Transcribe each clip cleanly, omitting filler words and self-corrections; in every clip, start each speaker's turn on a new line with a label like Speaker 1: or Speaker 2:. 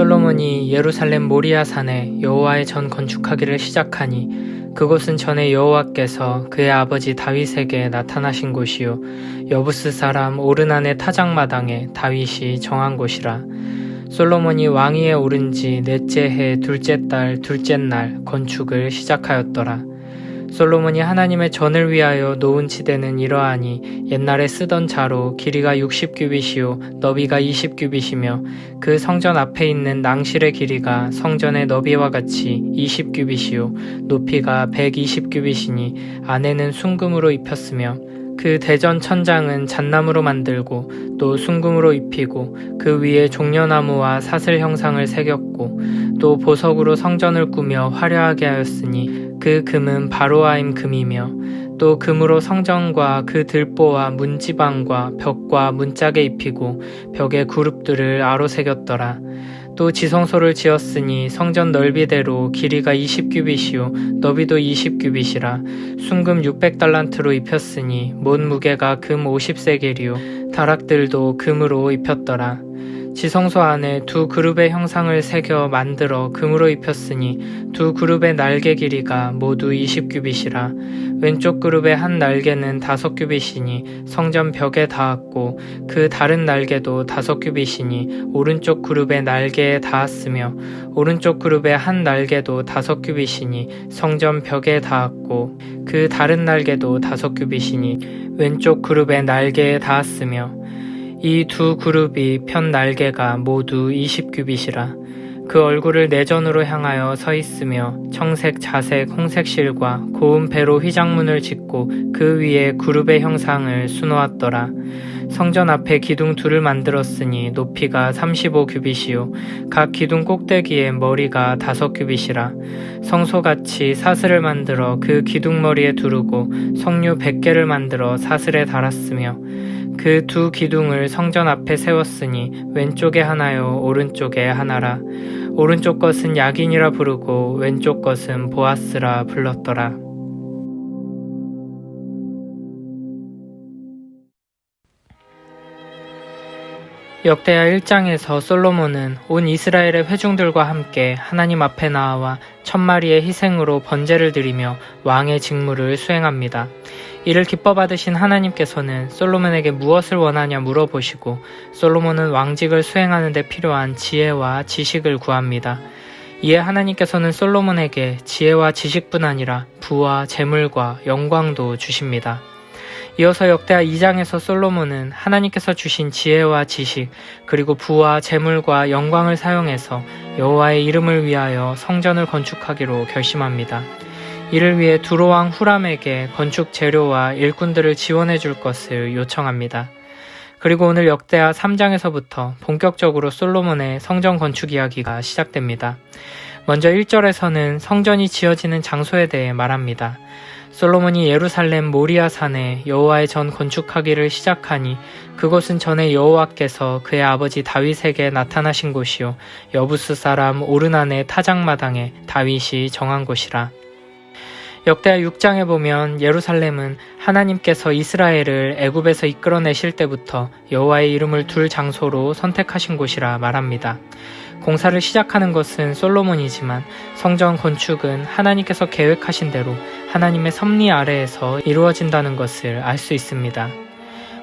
Speaker 1: 솔로몬이 예루살렘 모리아 산에 여호와의 전 건축하기를 시작하니 그곳은 전에 여호와께서 그의 아버지 다윗에게 나타나신 곳이요 여부스 사람 오르난의 타작마당에 다윗이 정한 곳이라. 솔로몬이 왕위에 오른 지 넷째 해 둘째 달 둘째 날 건축을 시작하였더라. 솔로몬이 하나님의 전을 위하여 놓은 지대는 이러하니 옛날에 쓰던 자로 길이가 60규빗이요 너비가 20규빗이며 그 성전 앞에 있는 낭실의 길이가 성전의 너비와 같이 20규빗이요 높이가 120규빗이니 안에는 순금으로 입혔으며 그 대전 천장은 잣나무로 만들고 또 순금으로 입히고 그 위에 종려나무와 사슬 형상을 새겼고 또 보석으로 성전을 꾸며 화려하게 하였으니 그 금은 바로아임 금이며 또 금으로 성전과 그 들보와 문지방과 벽과 문짝에 입히고 벽에 그룹들을 아로새겼더라. 또 지성소를 지었으니 성전 넓이대로 길이가 20규빗이요 너비도 20규빗이라 순금 600달란트로 입혔으니 못 무게가 금 50세겔이요 다락들도 금으로 입혔더라. 지성소 안에 두 그룹의 형상을 새겨 만들어 금으로 입혔으니 두 그룹의 날개 길이가 모두 20규빗이라. 왼쪽 그룹의 한 날개는 5규빗이니 성전 벽에 닿았고 그 다른 날개도 5규빗이니 오른쪽 그룹의 날개에 닿았으며 오른쪽 그룹의 한 날개도 5규빗이니 성전 벽에 닿았고 그 다른 날개도 5규빗이니 왼쪽 그룹의 날개에 닿았으며 이 두 그룹이 편 날개가 모두 20규빗이라. 그 얼굴을 내전으로 향하여 서 있으며 청색, 자색, 홍색 실과 고운 배로 휘장문을 짓고 그 위에 그룹의 형상을 수놓았더라. 성전 앞에 기둥 둘을 만들었으니 높이가 35규빗이요 각 기둥 꼭대기에 머리가 5규빗이라. 성소같이 사슬을 만들어 그 기둥머리에 두르고 석류 100개를 만들어 사슬에 달았으며 그 두 기둥을 성전 앞에 세웠으니 왼쪽에 하나요 오른쪽에 하나라. 오른쪽 것은 야긴이라 부르고 왼쪽 것은 보아스라 불렀더라. 역대하 1장에서 솔로몬은 온 이스라엘의 회중들과 함께 하나님 앞에 나아와 1000마리의 희생으로 번제를 드리며 왕의 직무를 수행합니다. 이를 기뻐 받으신 하나님께서는 솔로몬에게 무엇을 원하냐 물어보시고 솔로몬은 왕직을 수행하는 데 필요한 지혜와 지식을 구합니다. 이에 하나님께서는 솔로몬에게 지혜와 지식뿐 아니라 부와 재물과 영광도 주십니다. 이어서 역대하 2장에서 솔로몬은 하나님께서 주신 지혜와 지식 그리고 부와 재물과 영광을 사용해서 여호와의 이름을 위하여 성전을 건축하기로 결심합니다. 이를 위해 두로왕 후람에게 건축 재료와 일꾼들을 지원해 줄 것을 요청합니다. 그리고 오늘 역대하 3장에서부터 본격적으로 솔로몬의 성전 건축 이야기가 시작됩니다. 먼저 1절에서는 성전이 지어지는 장소에 대해 말합니다. 솔로몬이 예루살렘 모리아 산에 여호와의 전 건축하기를 시작하니 그곳은 전에 여호와께서 그의 아버지 다윗에게 나타나신 곳이요 여부스 사람 오르난의 타작마당에 다윗이 정한 곳이라. 역대하 6장에 보면 예루살렘은 하나님께서 이스라엘을 애굽에서 이끌어내실 때부터 여호와의 이름을 둘 장소로 선택하신 곳이라 말합니다. 공사를 시작하는 것은 솔로몬이지만 성전 건축은 하나님께서 계획하신 대로 하나님의 섭리 아래에서 이루어진다는 것을 알 수 있습니다.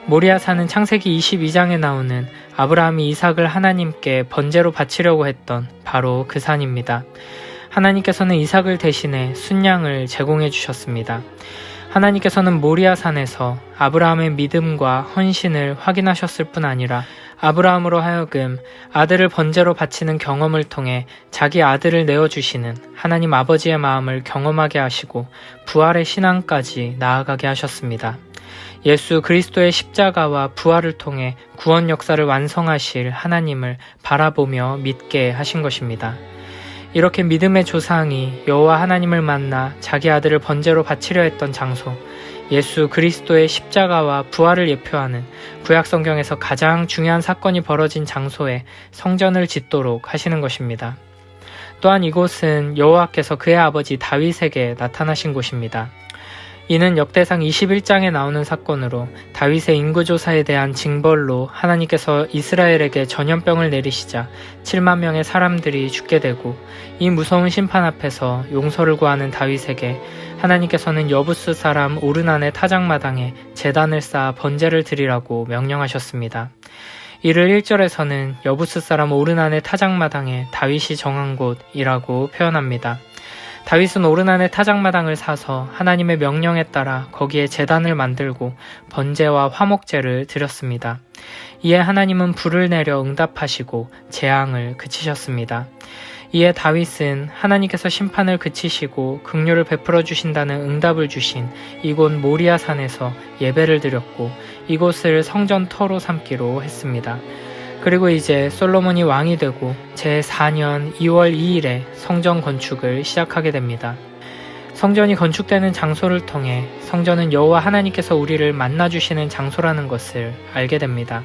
Speaker 1: 모리아산은 창세기 22장에 나오는 아브라함이 이삭을 하나님께 번제로 바치려고 했던 바로 그 산입니다. 하나님께서는 이삭을 대신해 순양을 제공해 주셨습니다. 하나님께서는 모리아산에서 아브라함의 믿음과 헌신을 확인하셨을 뿐 아니라 아브라함으로 하여금 아들을 번제로 바치는 경험을 통해 자기 아들을 내어주시는 하나님 아버지의 마음을 경험하게 하시고 부활의 신앙까지 나아가게 하셨습니다. 예수 그리스도의 십자가와 부활을 통해 구원 역사를 완성하실 하나님을 바라보며 믿게 하신 것입니다. 이렇게 믿음의 조상이 여호와 하나님을 만나 자기 아들을 번제로 바치려 했던 장소, 예수 그리스도의 십자가와 부활을 예표하는 구약 성경에서 가장 중요한 사건이 벌어진 장소에 성전을 짓도록 하시는 것입니다. 또한 이곳은 여호와께서 그의 아버지 다윗에게 나타나신 곳입니다. 이는 역대상 21장에 나오는 사건으로 다윗의 인구조사에 대한 징벌로 하나님께서 이스라엘에게 전염병을 내리시자 7만 명의 사람들이 죽게 되고, 이 무서운 심판 앞에서 용서를 구하는 다윗에게 하나님께서는 여부스 사람 오르난의 타작마당에 제단을 쌓아 번제를 드리라고 명령하셨습니다. 이를 1절에서는 여부스 사람 오르난의 타작마당에 다윗이 정한 곳이라고 표현합니다. 다윗은 오르난의 타작마당을 사서 하나님의 명령에 따라 거기에 제단을 만들고 번제와 화목제를 드렸습니다. 이에 하나님은 불을 내려 응답하시고 재앙을 그치셨습니다. 이에 다윗은 하나님께서 심판을 그치시고 긍휼을 베풀어 주신다는 응답을 주신 이곳 모리아산에서 예배를 드렸고, 이곳을 성전 터로 삼기로 했습니다. 그리고 이제 솔로몬이 왕이 되고 제4년 2월 2일에 성전 건축을 시작하게 됩니다. 성전이 건축되는 장소를 통해 성전은 여호와 하나님께서 우리를 만나주시는 장소라는 것을 알게 됩니다.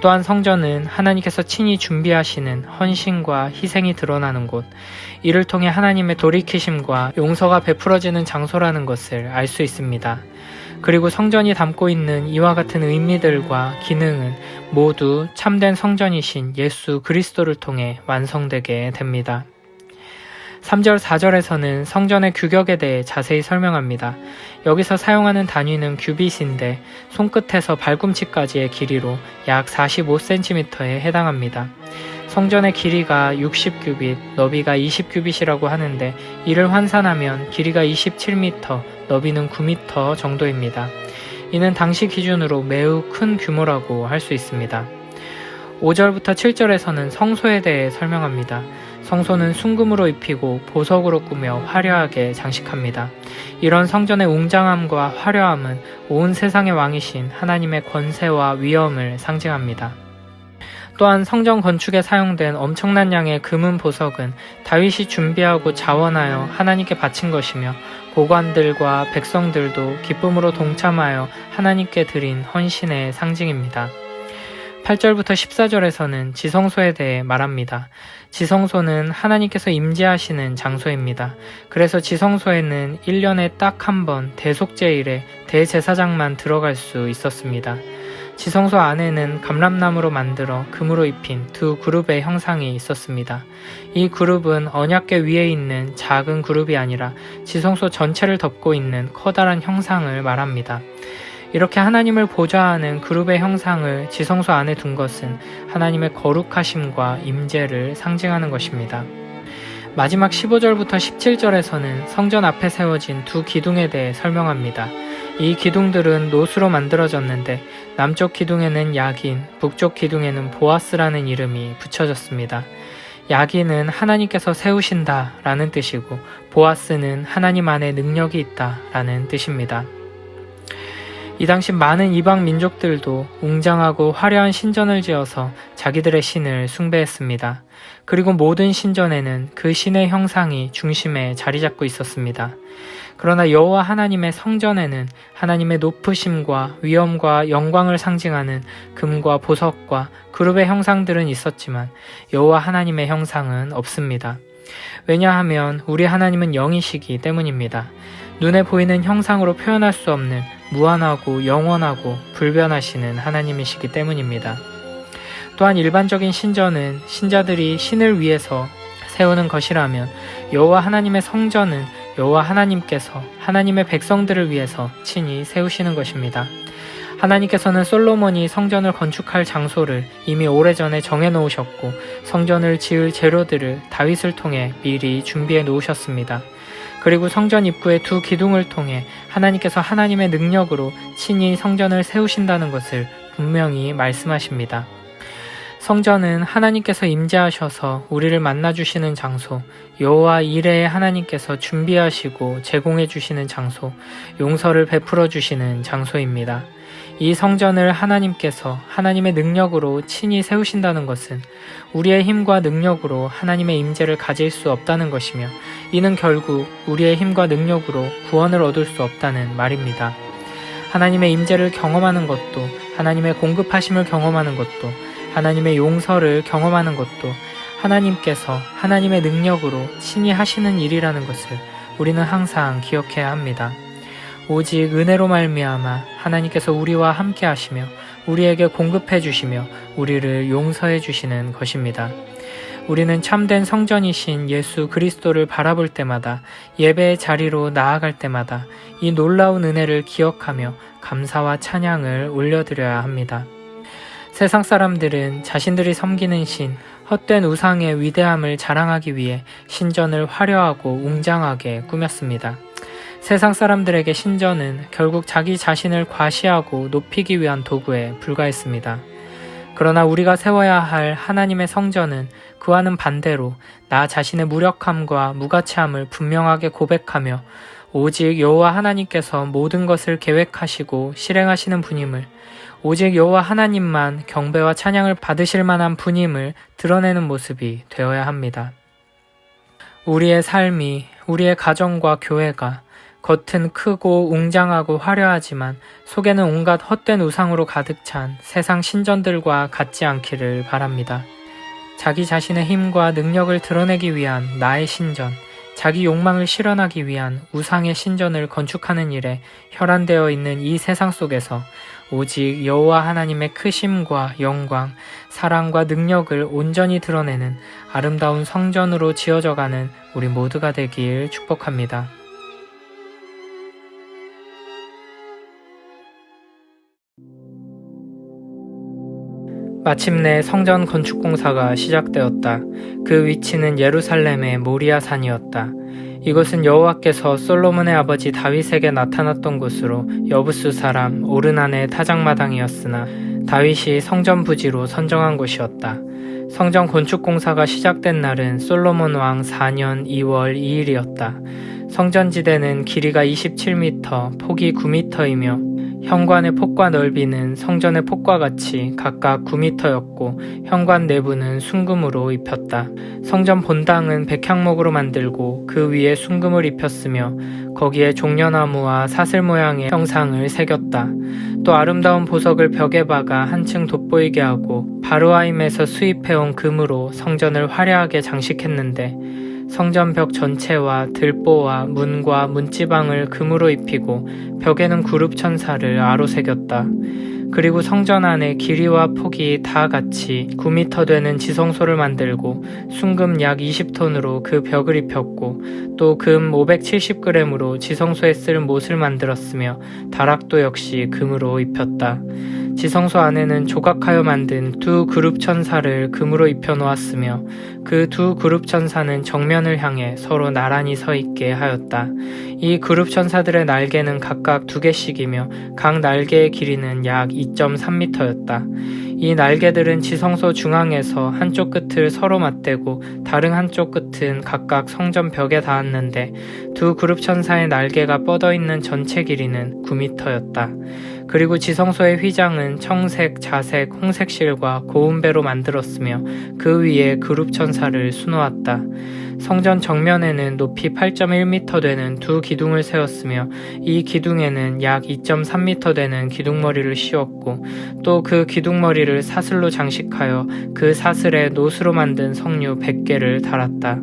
Speaker 1: 또한 성전은 하나님께서 친히 준비하시는 헌신과 희생이 드러나는 곳, 이를 통해 하나님의 돌이키심과 용서가 베풀어지는 장소라는 것을 알 수 있습니다. 그리고 성전이 담고 있는 이와 같은 의미들과 기능은 모두 참된 성전이신 예수 그리스도를 통해 완성되게 됩니다. 3절, 4절에서는 성전의 규격에 대해 자세히 설명합니다. 여기서 사용하는 단위는 규빗인데 손끝에서 발꿈치까지의 길이로 약 45cm에 해당합니다. 성전의 길이가 60규빗, 너비가 20규빗이라고 하는데, 이를 환산하면 길이가 27m, 너비는 9m 정도입니다. 이는 당시 기준으로 매우 큰 규모라고 할 수 있습니다. 5절부터 7절에서는 성소에 대해 설명합니다. 성소는 순금으로 입히고 보석으로 꾸며 화려하게 장식합니다. 이런 성전의 웅장함과 화려함은 온 세상의 왕이신 하나님의 권세와 위엄을 상징합니다. 또한 성전 건축에 사용된 엄청난 양의 금은 보석은 다윗이 준비하고 자원하여 하나님께 바친 것이며, 고관들과 백성들도 기쁨으로 동참하여 하나님께 드린 헌신의 상징입니다. 8절부터 14절에서는 지성소에 대해 말합니다. 지성소는 하나님께서 임재하시는 장소입니다. 그래서 지성소에는 1년에 딱 한 번 대속제일에 대제사장만 들어갈 수 있었습니다. 지성소 안에는 감람나무로 만들어 금으로 입힌 두 그룹의 형상이 있었습니다. 이 그룹은 언약궤 위에 있는 작은 그룹이 아니라 지성소 전체를 덮고 있는 커다란 형상을 말합니다. 이렇게 하나님을 보좌하는 그룹의 형상을 지성소 안에 둔 것은 하나님의 거룩하심과 임재를 상징하는 것입니다. 마지막 15절부터 17절에서는 성전 앞에 세워진 두 기둥에 대해 설명합니다. 이 기둥들은 노수로 만들어졌는데 남쪽 기둥에는 야긴, 북쪽 기둥에는 보아스라는 이름이 붙여졌습니다. 야긴은 하나님께서 세우신다 라는 뜻이고, 보아스는 하나님 안에 능력이 있다 라는 뜻입니다. 이 당시 많은 이방 민족들도 웅장하고 화려한 신전을 지어서 자기들의 신을 숭배했습니다. 그리고 모든 신전에는 그 신의 형상이 중심에 자리 잡고 있었습니다. 그러나 여호와 하나님의 성전에는 하나님의 높으심과 위엄과 영광을 상징하는 금과 보석과 그룹의 형상들은 있었지만 여호와 하나님의 형상은 없습니다. 왜냐하면 우리 하나님은 영이시기 때문입니다. 눈에 보이는 형상으로 표현할 수 없는 무한하고 영원하고 불변하시는 하나님이시기 때문입니다. 또한 일반적인 신전은 신자들이 신을 위해서 세우는 것이라면, 여호와 하나님의 성전은 여호와 하나님께서 하나님의 백성들을 위해서 친히 세우시는 것입니다. 하나님께서는 솔로몬이 성전을 건축할 장소를 이미 오래전에 정해 놓으셨고, 성전을 지을 재료들을 다윗을 통해 미리 준비해 놓으셨습니다. 그리고 성전 입구의 두 기둥을 통해 하나님께서 하나님의 능력으로 친히 성전을 세우신다는 것을 분명히 말씀하십니다. 성전은 하나님께서 임재하셔서 우리를 만나주시는 장소, 여호와 이레의 하나님께서 준비하시고 제공해 주시는 장소, 용서를 베풀어 주시는 장소입니다. 이 성전을 하나님께서 하나님의 능력으로 친히 세우신다는 것은 우리의 힘과 능력으로 하나님의 임재를 가질 수 없다는 것이며, 이는 결국 우리의 힘과 능력으로 구원을 얻을 수 없다는 말입니다. 하나님의 임재를 경험하는 것도, 하나님의 공급하심을 경험하는 것도, 하나님의 용서를 경험하는 것도 하나님께서 하나님의 능력으로 친히 하시는 일이라는 것을 우리는 항상 기억해야 합니다. 오직 은혜로 말미암아 하나님께서 우리와 함께 하시며 우리에게 공급해 주시며 우리를 용서해 주시는 것입니다. 우리는 참된 성전이신 예수 그리스도를 바라볼 때마다, 예배의 자리로 나아갈 때마다 이 놀라운 은혜를 기억하며 감사와 찬양을 올려드려야 합니다. 세상 사람들은 자신들이 섬기는 신, 헛된 우상의 위대함을 자랑하기 위해 신전을 화려하고 웅장하게 꾸몄습니다. 세상 사람들에게 신전은 결국 자기 자신을 과시하고 높이기 위한 도구에 불과했습니다. 그러나 우리가 세워야 할 하나님의 성전은 그와는 반대로 나 자신의 무력함과 무가치함을 분명하게 고백하며 오직 여호와 하나님께서 모든 것을 계획하시고 실행하시는 분임을, 오직 여호와 하나님만 경배와 찬양을 받으실 만한 분임을 드러내는 모습이 되어야 합니다. 우리의 삶이, 우리의 가정과 교회가 겉은 크고 웅장하고 화려하지만 속에는 온갖 헛된 우상으로 가득 찬 세상 신전들과 같지 않기를 바랍니다. 자기 자신의 힘과 능력을 드러내기 위한 나의 신전, 자기 욕망을 실현하기 위한 우상의 신전을 건축하는 일에 혈안되어 있는 이 세상 속에서 오직 여호와 하나님의 크심과 영광, 사랑과 능력을 온전히 드러내는 아름다운 성전으로 지어져가는 우리 모두가 되길 축복합니다. 마침내 성전 건축 공사가 시작되었다. 그 위치는 예루살렘의 모리아 산이었다. 이곳은 여호와께서 솔로몬의 아버지 다윗에게 나타났던 곳으로 여부스 사람 오르난의 타작마당이었으나 다윗이 성전 부지로 선정한 곳이었다. 성전 건축 공사가 시작된 날은 솔로몬 왕 4년 2월 2일이었다. 성전지대는 길이가 27m, 폭이 9m이며 현관의 폭과 넓이는 성전의 폭과 같이 각각 9m였고 현관 내부는 순금으로 입혔다. 성전 본당은 백향목으로 만들고 그 위에 순금을 입혔으며 거기에 종려나무와 사슬 모양의 형상을 새겼다. 또 아름다운 보석을 벽에 박아 한층 돋보이게 하고 바르와임에서 수입해온 금으로 성전을 화려하게 장식했는데 성전 벽 전체와 들보와 문과 문지방을 금으로 입히고 벽에는 구룹천사를 아로 새겼다. 그리고 성전 안에 길이와 폭이 다 같이 9m 되는 지성소를 만들고 순금 약 20톤으로 그 벽을 입혔고 또 금 570g으로 지성소에 쓸 못을 만들었으며 다락도 역시 금으로 입혔다. 지성소 안에는 조각하여 만든 두 그룹 천사를 금으로 입혀 놓았으며 그 두 그룹 천사는 정면을 향해 서로 나란히 서 있게 하였다. 이 그룹 천사들의 날개는 각각 2개씩이며 각 날개의 길이는 약 2.3m였다. 이 날개들은 지성소 중앙에서 한쪽 끝을 서로 맞대고 다른 한쪽 끝은 각각 성전 벽에 닿았는데 두 그룹 천사의 날개가 뻗어있는 전체 길이는 9m였다. 그리고 지성소의 휘장은 청색, 자색, 홍색 실과 고운배로 만들었으며 그 위에 그룹 천사를 수놓았다. 성전 정면에는 높이 8.1m 되는 두 기둥을 세웠으며 이 기둥에는 약 2.3m 되는 기둥머리를 씌웠고 또 그 기둥머리를 사슬로 장식하여 그 사슬에 노수로 만든 석류 100개를 달았다.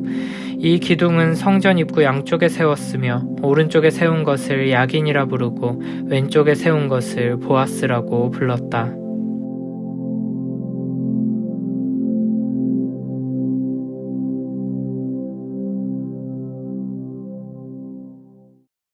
Speaker 1: 이 기둥은 성전 입구 양쪽에 세웠으며 오른쪽에 세운 것을 야긴이라 부르고 왼쪽에 세운 것을 보아스라고 불렀다.